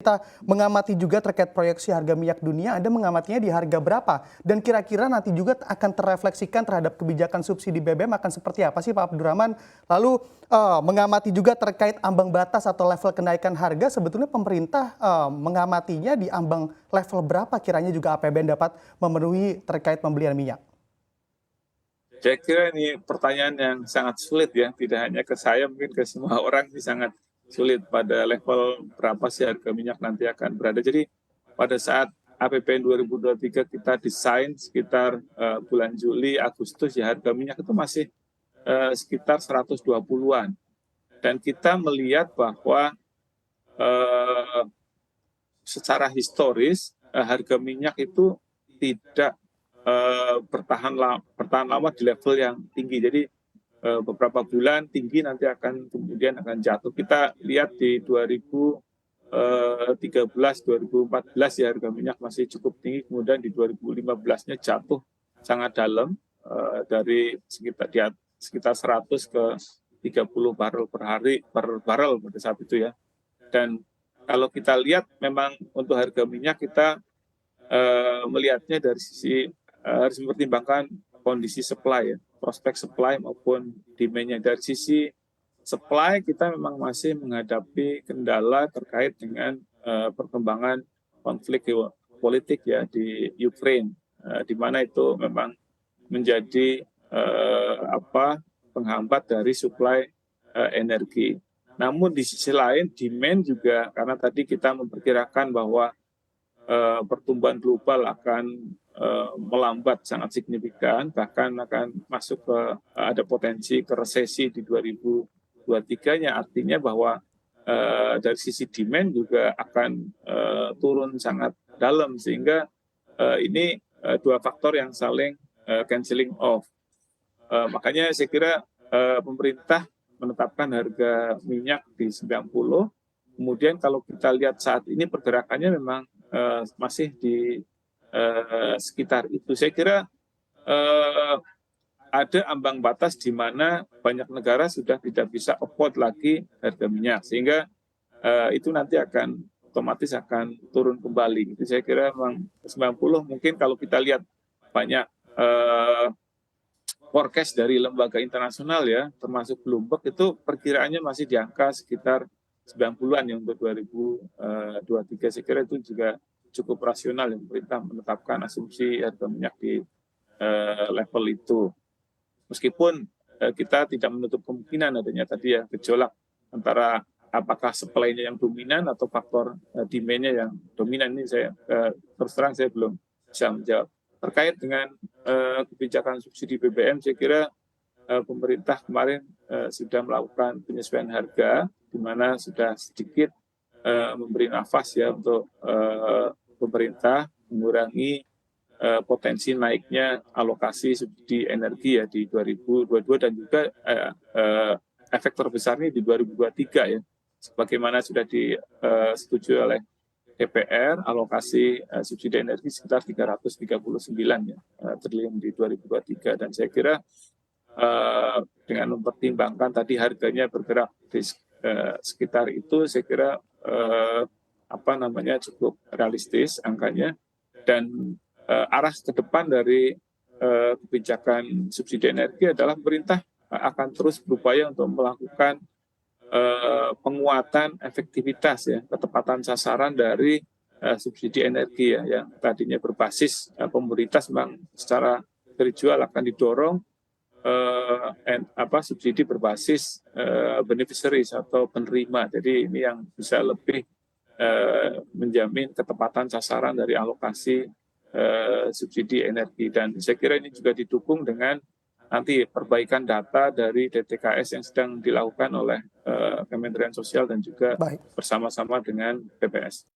Kita mengamati juga terkait proyeksi harga minyak dunia, Anda mengamatinya di harga berapa? Dan kira-kira nanti juga akan terrefleksikan terhadap kebijakan subsidi BBM akan seperti apa sih Pak Abdurrahman? Lalu mengamati juga terkait ambang batas atau level kenaikan harga, sebetulnya pemerintah mengamatinya di ambang level berapa kiranya juga APBN dapat memenuhi terkait pembelian minyak? Saya kira ini pertanyaan yang sangat sulit ya, tidak hanya ke saya, mungkin ke semua orang ini sangat sulit pada level berapa sih harga minyak nanti akan berada. Jadi pada saat APBN 2023 kita desain sekitar bulan Juli, Agustus ya harga minyak itu masih sekitar 120-an. Dan kita melihat bahwa secara historis harga minyak itu tidak bertahan lama di level yang tinggi. Jadi beberapa bulan tinggi nanti akan kemudian akan jatuh. Kita lihat di 2013, 2014 ya harga minyak masih cukup tinggi, kemudian di 2015-nya jatuh sangat dalam dari sekitar 100 ke 30 barrel per hari per barrel pada saat itu ya. Dan kalau kita lihat memang untuk harga minyak kita melihatnya dari sisi harus mempertimbangkan kondisi supply ya, prospek supply maupun demand-nya. Dari sisi supply kita memang masih menghadapi kendala terkait dengan perkembangan konflik politik ya di Ukraine, di mana itu memang menjadi penghambat dari supply energi. Namun di sisi lain demand juga, karena tadi kita memperkirakan bahwa pertumbuhan global akan melambat sangat signifikan, bahkan akan masuk ke ada potensi ke resesi di 2023-nya, artinya bahwa dari sisi demand juga akan turun sangat dalam, sehingga ini dua faktor yang saling cancelling off. Makanya saya kira pemerintah menetapkan harga minyak di 90. Kemudian kalau kita lihat saat ini pergerakannya memang masih di sekitar itu. Saya kira ada ambang batas di mana banyak negara sudah tidak bisa afford lagi harga minyak, sehingga itu nanti akan otomatis akan turun kembali. Itu saya kira memang 90 mungkin kalau kita lihat banyak forecast dari lembaga internasional ya, termasuk Bloomberg, itu perkiraannya masih di angka sekitar 90-an ya untuk 2023. Saya kira itu juga cukup rasional ya pemerintah menetapkan asumsi harga minyak di level itu. Meskipun kita tidak menutup kemungkinan adanya tadi ya gejolak antara apakah supply-nya yang dominan atau faktor demand-nya yang dominan. Ini saya terus terang saya belum bisa menjawab. Terkait dengan kebijakan subsidi BBM, saya kira pemerintah kemarin sudah melakukan penyesuaian harga, di mana sudah sedikit memberi nafas ya untuk pemerintah mengurangi potensi naiknya alokasi subsidi energi ya di 2022 dan juga efek terbesarnya di 2023 ya. Sebagaimana sudah disetujui oleh DPR, alokasi subsidi energi sekitar 339 ya, triliun di 2023. Dan saya kira dengan mempertimbangkan tadi harganya bergerak di sekitar itu, saya kira cukup realistis angkanya, dan arah ke depan dari kebijakan subsidi energi adalah pemerintah akan terus berupaya untuk melakukan penguatan efektivitas ya, ketepatan sasaran dari subsidi energi ya, yang tadinya berbasis komoditas memang secara terjual akan didorong subsidi berbasis beneficiaries atau penerima. Jadi ini yang bisa lebih menjamin ketepatan sasaran dari alokasi subsidi energi. Dan saya kira ini juga didukung dengan nanti perbaikan data dari DTKS yang sedang dilakukan oleh Kementerian Sosial dan juga bersama-sama dengan BPS.